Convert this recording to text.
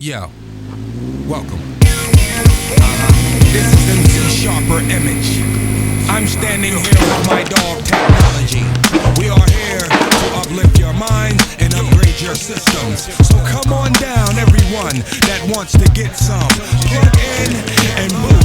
Yo, welcome. This is MC Sharper Image. I'm standing here with my dog technology. We are here to uplift your minds and upgrade your systems. So come on down, everyone that wants to get some. Plug in and move.